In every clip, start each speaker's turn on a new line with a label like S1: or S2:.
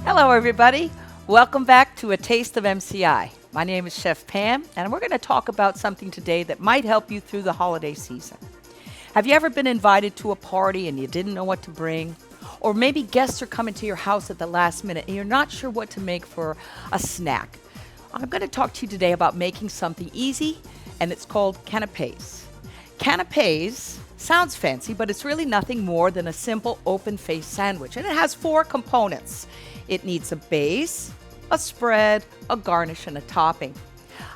S1: Hello, everybody. Welcome back to A Taste of MCI. My name is Chef Pam, and we're going to talk about something today that might help you through the holiday season. Have you ever been invited to a party and you didn't know what to bring? Or maybe guests are coming to your house at the last minute and you're not sure what to make for a snack. I'm going to talk to you today about making something easy, and it's called canapes. Canapes sounds fancy, but it's really nothing more than a simple open-faced sandwich, and it has 4 components. It needs a base, a spread, a garnish, and a topping.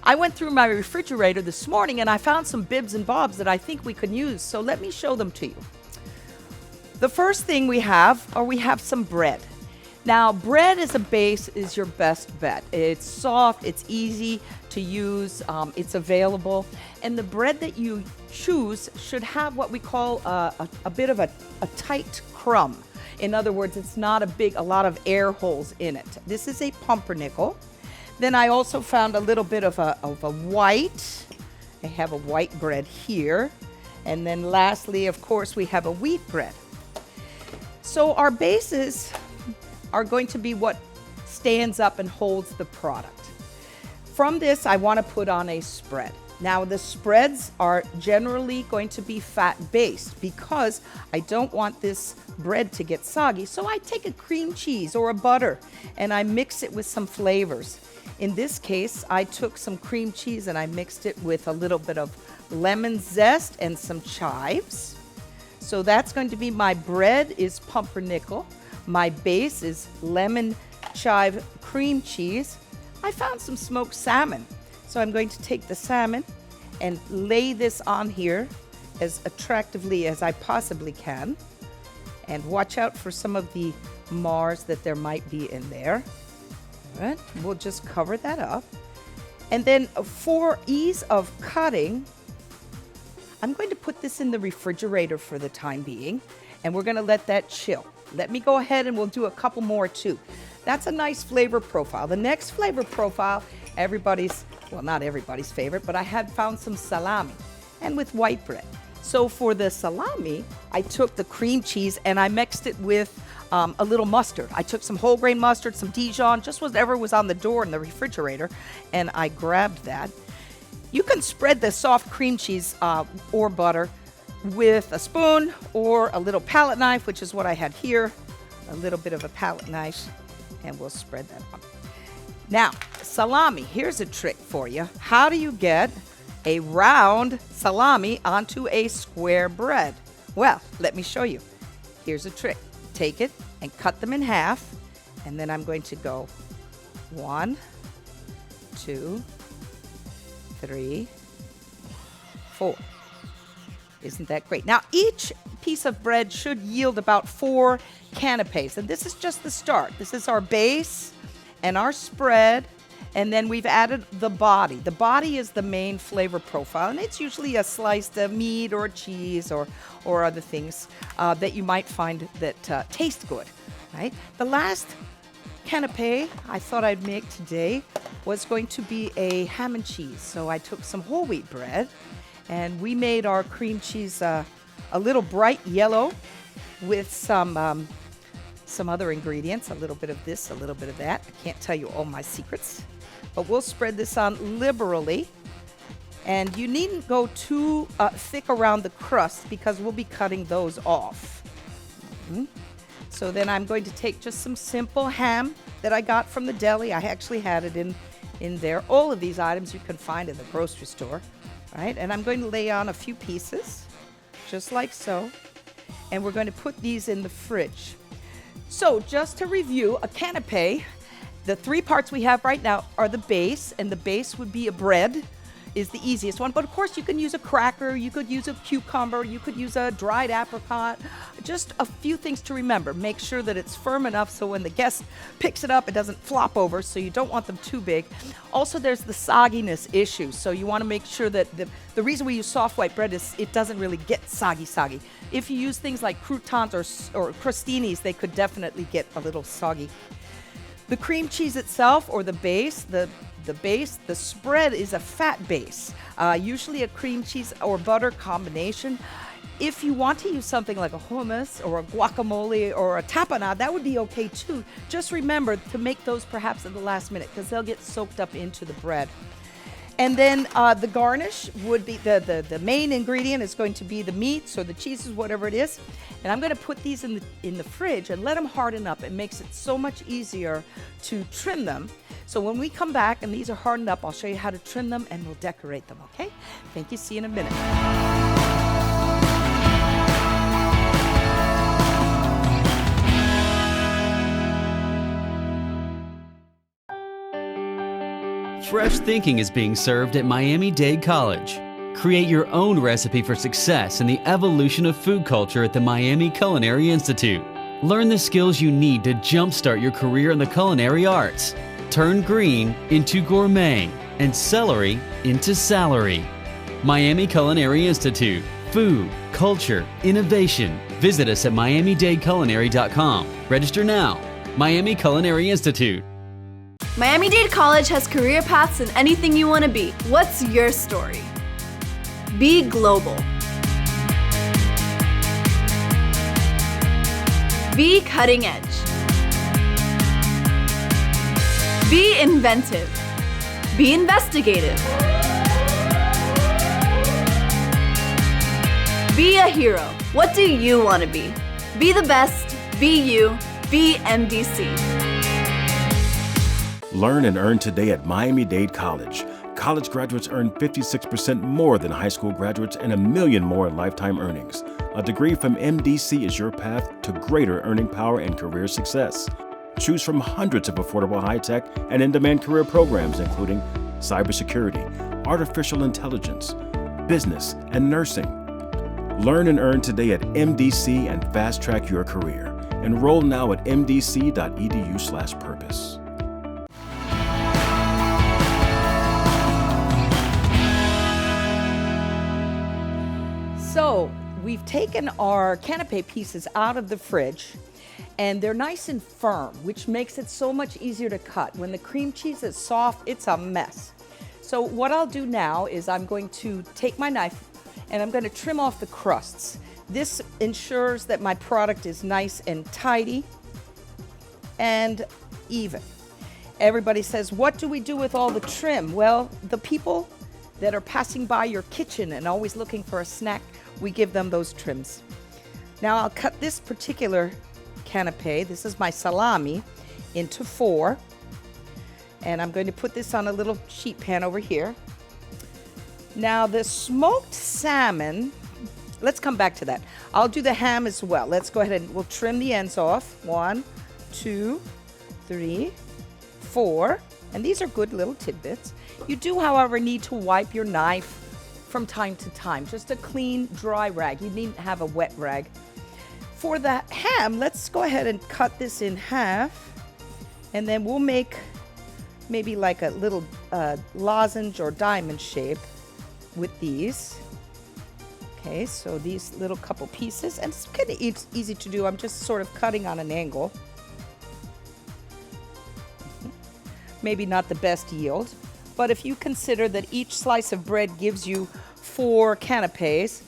S1: I went through my refrigerator this morning and I found some bibs and bobs that I think we could use, so let me show them to you. The first thing we have some bread. Now, bread as a base is your best bet. It's soft, it's easy to use, it's available, and the bread that you choose should have what we call a bit of a tight crumb. In other words, it's not a lot of air holes in it. This is a pumpernickel. Then I also found a little bit of a white. I have a white bread here. And then lastly, of course, we have a wheat bread. So our bases are going to be what stands up and holds the product. From this, I want to put on a spread. Now, the spreads are generally going to be fat-based because I don't want this bread to get soggy. So I take a cream cheese or a butter and I mix it with some flavors. In this case, I took some cream cheese and I mixed it with a little bit of lemon zest and some chives. So that's going to be my bread is pumpernickel. My base is lemon chive cream cheese. I found some smoked salmon. So I'm going to take the salmon and lay this on here as attractively as I possibly can. And watch out for some of the Mars that there might be in there. All right, we'll just cover that up. And then for ease of cutting, I'm going to put this in the refrigerator for the time being, and we're going to let that chill. Let me go ahead and we'll do a couple more too. That's a nice flavor profile. The next flavor profile, not everybody's favorite, but I had found some salami and with white bread. So for the salami, I took the cream cheese and I mixed it with a little mustard. I took some whole grain mustard, some Dijon, just whatever was on the door in the refrigerator, and I grabbed that. You can spread the soft cream cheese or butter with a spoon or a little palette knife, which is what I had here, a little bit of a palette knife, and we'll spread that on. Now, salami, here's a trick for you. How do you get a round salami onto a square bread? Well, let me show you. Here's a trick. Take it and cut them in half, and then I'm going to go 1, 2, 3, 4. Isn't that great? Now, each piece of bread should yield about 4 canapes, and this is just the start. This is our base and our spread, and then we've added the body. The body is the main flavor profile, and it's usually a sliced meat or cheese or other things that you might find that taste good, right? The last canape I thought I'd make today was going to be a ham and cheese. So I took some whole wheat bread, and we made our cream cheese a little bright yellow with some other ingredients, a little bit of this, a little bit of that. I can't tell you all my secrets, but we'll spread this on liberally. And you needn't go too thick around the crust because we'll be cutting those off. So then I'm going to take just some simple ham that I got from the deli. I actually had it in there. All of these items you can find in the grocery store, right? And I'm going to lay on a few pieces, just like so. And we're going to put these in the fridge. So just to review, a canape, the 3 parts we have right now are the base, and the base would be a bread, is the easiest one. But of course, you can use a cracker, you could use a cucumber, you could use a dried apricot. Just a few things to remember. Make sure that it's firm enough so when the guest picks it up, it doesn't flop over, so you don't want them too big. Also, there's the sogginess issue, so you want to make sure that the reason we use soft white bread is it doesn't really get soggy. If you use things like croutons or crostinis, they could definitely get a little soggy. The cream cheese itself, or the base, the spread is a fat base, usually a cream cheese or butter combination. If you want to use something like a hummus or a guacamole or a tapenade, that would be okay too. Just remember to make those perhaps at the last minute because they'll get soaked up into the bread. And then the garnish would be the main ingredient is going to be the meats or the cheeses, whatever it is. And I'm going to put these in the fridge and let them harden up. It makes it so much easier to trim them. So when we come back and these are hardened up, I'll show you how to trim them and we'll decorate them, okay? Thank you. See you in a minute.
S2: Fresh thinking is being served at Miami-Dade College. Create your own recipe for success in the evolution of food culture at the Miami Culinary Institute. Learn the skills you need to jumpstart your career in the culinary arts. Turn green into gourmet and celery into salary. Miami Culinary Institute. Food, culture, innovation. Visit us at miamidadeculinary.com. Register now. Miami Culinary Institute.
S3: Miami-Dade College has career paths in anything you want to be. What's your story? Be global. Be cutting edge. Be inventive. Be investigative. Be a hero. What do you want to be? Be the best. Be you. Be MDC.
S4: Learn and earn today at Miami-Dade College. College graduates earn 56% more than high school graduates and $1 million more in lifetime earnings. A degree from MDC is your path to greater earning power and career success. Choose from hundreds of affordable high-tech and in-demand career programs, including cybersecurity, artificial intelligence, business, and nursing. Learn and earn today at MDC and fast-track your career. Enroll now at mdc.edu/purpose.
S1: So we've taken our canapé pieces out of the fridge and they're nice and firm, which makes it so much easier to cut. When the cream cheese is soft, it's a mess. So what I'll do now is I'm going to take my knife and I'm going to trim off the crusts. This ensures that my product is nice and tidy and even. Everybody says, what do we do with all the trim? Well, the people that are passing by your kitchen and always looking for a snack, we give them those trims. Now I'll cut this particular canapé, this is my salami, into 4. And I'm going to put this on a little sheet pan over here. Now the smoked salmon, let's come back to that. I'll do the ham as well. Let's go ahead and we'll trim the ends off. 1, 2, 3, 4. And these are good little tidbits. You do, however, need to wipe your knife from time to time. Just a clean, dry rag. You needn't have a wet rag. For the ham, let's go ahead and cut this in half. And then we'll make maybe like a little lozenge or diamond shape with these. Okay, so these little couple pieces. And it's kind of easy to do. I'm just sort of cutting on an angle. Maybe not the best yield. But if you consider that each slice of bread gives you 4 canapes,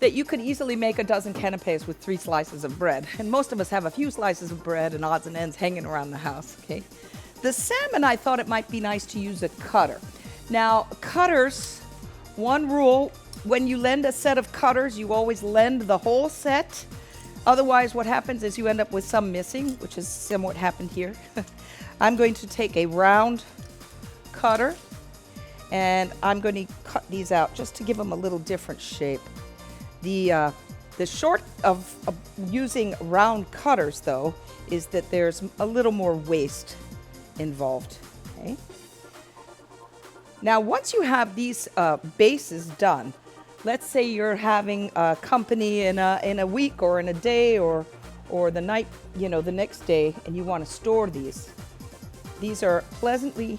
S1: that you could easily make a dozen canapes with 3 slices of bread. And most of us have a few slices of bread and odds and ends hanging around the house, okay? The salmon, I thought it might be nice to use a cutter. Now, cutters, one rule, when you lend a set of cutters, you always lend the whole set. Otherwise, what happens is you end up with some missing, which is somewhat happened here. I'm going to take a round cutter and I'm going to cut these out just to give them a little different shape. The short of using round cutters, though, is that there's a little more waste involved. Okay. Now, once you have these bases done, let's say you're having a company in a week or in a day or the night, the next day, and you want to store these. These are pleasantly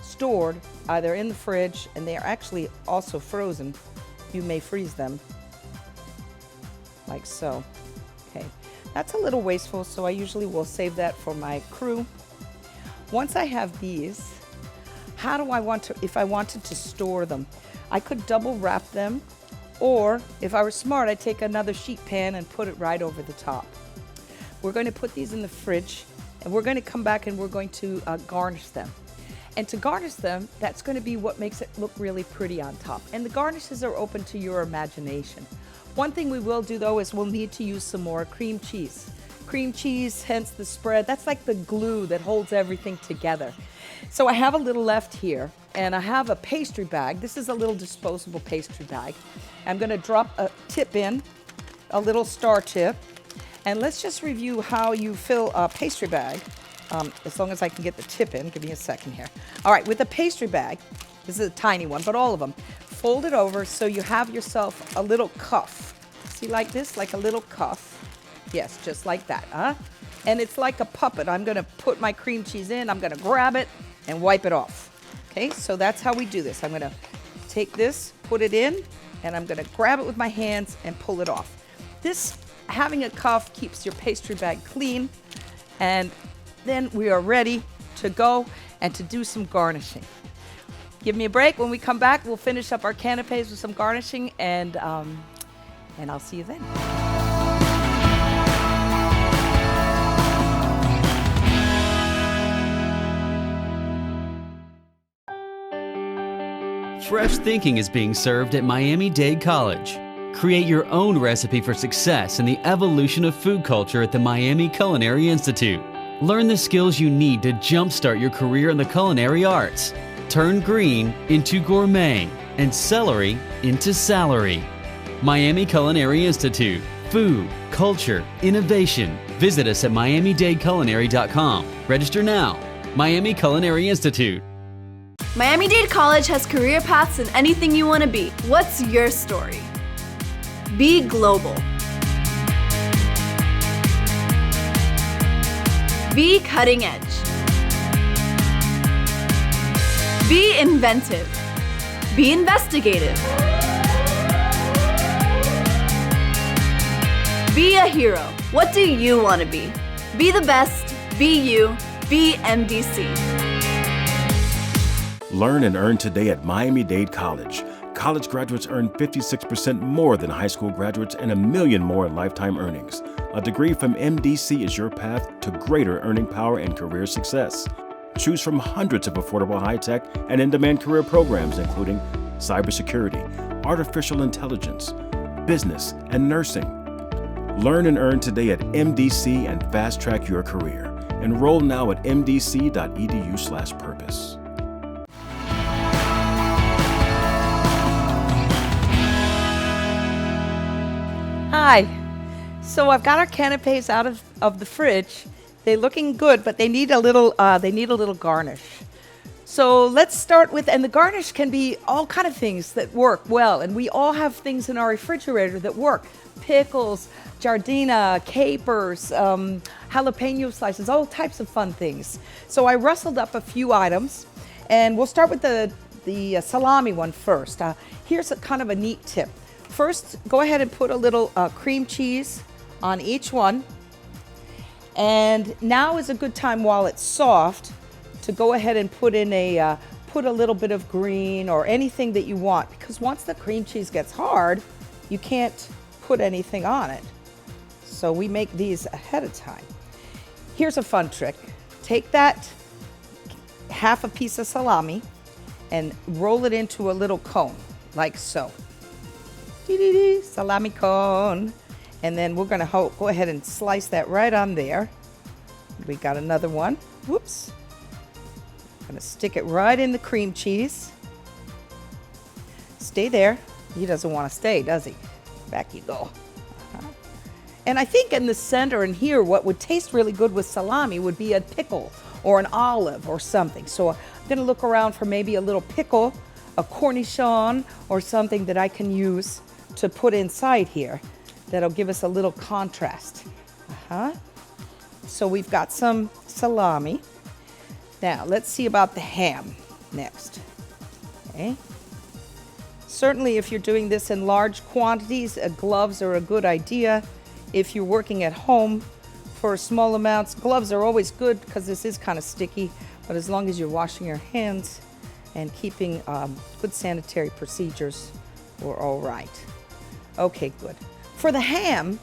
S1: stored either in the fridge, and they are actually also frozen. You may freeze them like so. Okay, that's a little wasteful, so I usually will save that for my crew. Once I have these, how do I want to, if I wanted to store them, I could double wrap them, Or if I were smart, I'd take another sheet pan and put it right over the top. We're going to put these in the fridge, and we're going to come back and we're going to garnish them. And to garnish them, that's going to be what makes it look really pretty on top. And the garnishes are open to your imagination. One thing we will do though is we'll need to use some more cream cheese. Cream cheese, hence the spread, that's like the glue that holds everything together. So I have a little left here, and I have a pastry bag. This is a little disposable pastry bag. I'm going to drop a tip in, a little star tip. And let's just review how you fill a pastry bag. As long as I can get the tip in, give me a second here. All right, with a pastry bag, this is a tiny one, but all of them, fold it over so you have yourself a little cuff. See, like this, like a little cuff. Yes, just like that, And it's like a puppet. I'm gonna put my cream cheese in, I'm gonna grab it and wipe it off. Okay, so that's how we do this. I'm gonna take this, put it in, and I'm gonna grab it with my hands and pull it off. This, having a cuff, keeps your pastry bag clean, and then we are ready to go and to do some garnishing. Give me a break. When we come back, we'll finish up our canapes with some garnishing, and I'll see you then.
S2: Fresh thinking is being served at Miami-Dade College. Create your own recipe for success in the evolution of food culture at the Miami Culinary Institute. Learn the skills you need to jumpstart your career in the culinary arts. Turn green into gourmet and celery into salary. Miami Culinary Institute. Food, culture, innovation. Visit us at miamidadeculinary.com. Register now. Miami Culinary Institute.
S3: Miami-Dade College has career paths in anything you want to be. What's your story? Be global. Be cutting edge. Be inventive. Be investigative. Be a hero. What do you want to be? Be the best. Be you. Be MDC.
S4: Learn and earn today at Miami-Dade College. College graduates earn 56% more than high school graduates and $1 million more in lifetime earnings. A degree from MDC is your path to greater earning power and career success. Choose from hundreds of affordable high-tech and in-demand career programs, including cybersecurity, artificial intelligence, business, and nursing. Learn and earn today at MDC and fast-track your career. Enroll now at mdc.edu/purpose.
S1: Hi. So I've got our canapes out of the fridge. They're looking good, but they need a little garnish. So let's start with, and the garnish can be all kind of things that work well, and we all have things in our refrigerator that work. Pickles, giardina, capers, jalapeno slices, all types of fun things. So I rustled up a few items, and we'll start with the salami one first. Here's a kind of a neat tip. First, go ahead and put a little cream cheese on each one. And now is a good time while it's soft to go ahead and put in put a little bit of green or anything that you want, because once the cream cheese gets hard, you can't put anything on it. So we make these ahead of time. Here's a fun trick. Take that half a piece of salami and roll it into a little cone, like so. Salami cone. And then we're gonna go ahead and slice that right on there. We got another one. Whoops. Gonna stick it right in the cream cheese. Stay there. He doesn't want to stay, does he? Back you go. And I think in the center and here, what would taste really good with salami would be a pickle or an olive or something. So I'm gonna look around for maybe a little pickle, a cornichon, or something that I can use to put inside here. That'll give us a little contrast. So we've got some salami. Now let's see about the ham next. Okay. Certainly if you're doing this in large quantities, gloves are a good idea. If you're working at home for small amounts, gloves are always good because this is kind of sticky, but as long as you're washing your hands and keeping good sanitary procedures, we're all right. Okay, good. For the ham,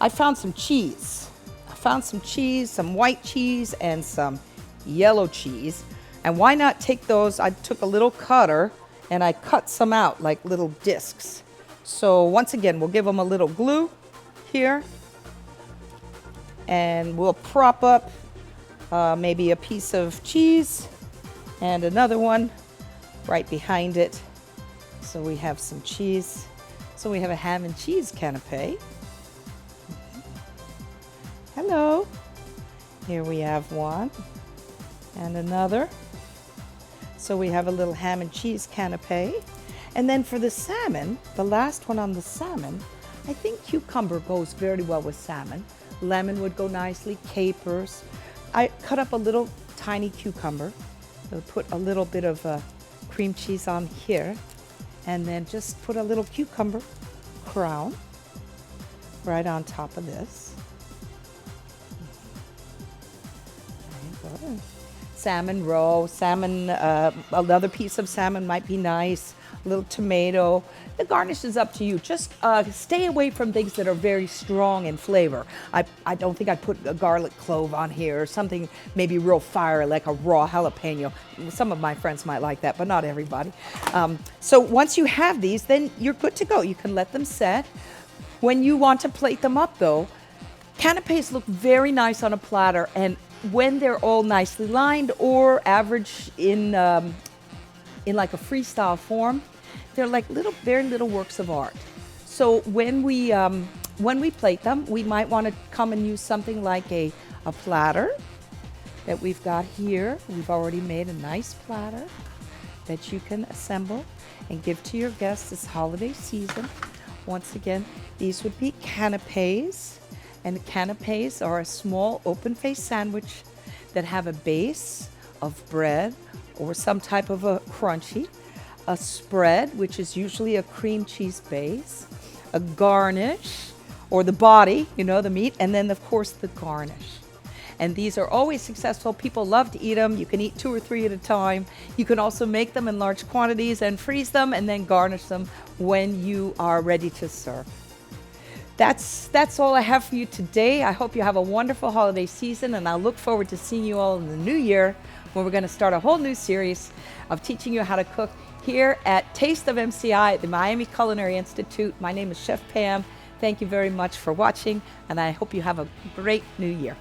S1: I found some cheese. I found some cheese, some white cheese and some yellow cheese. And why not take those? I took a little cutter and I cut some out like little discs. So once again, we'll give them a little glue here and we'll prop up maybe a piece of cheese and another one right behind it. So we have some cheese. So we have a ham and cheese canapé. Hello. Here we have one and another. So we have a little ham and cheese canapé. And then for the salmon, the last one on the salmon, I think cucumber goes very well with salmon. Lemon would go nicely, capers. I cut up a little tiny cucumber. So put a little bit of cream cheese on here. And then just put a little cucumber crown right on top of this. There you go. Salmon roe, salmon, another piece of salmon might be nice, a little tomato. The garnish is up to you. Just stay away from things that are very strong in flavor. I don't think I'd put a garlic clove on here or something maybe real fiery like a raw jalapeno. Some of my friends might like that, but not everybody. So once you have these, then you're good to go. You can let them set. When you want to plate them up though, canapes look very nice on a platter, and when they're all nicely lined or average in like a freestyle form, they're like very little works of art. So when we plate them, we might want to come and use something like a platter that we've got here. We've already made a nice platter that you can assemble and give to your guests this holiday season. Once again, these would be canapes. And the canapes are a small open-faced sandwich that have a base of bread or some type of a crunchy, a spread, which is usually a cream cheese base, a garnish, or the body, you know, the meat, and then, of course, the garnish. And these are always successful. People love to eat them. You can eat 2 or 3 at a time. You can also make them in large quantities and freeze them and then garnish them when you are ready to serve. That's all I have for you today. I hope you have a wonderful holiday season, and I look forward to seeing you all in the new year when we're going to start a whole new series of teaching you how to cook here at Taste of MCI at the Miami Culinary Institute. My name is Chef Pam. Thank you very much for watching, and I hope you have a great new year.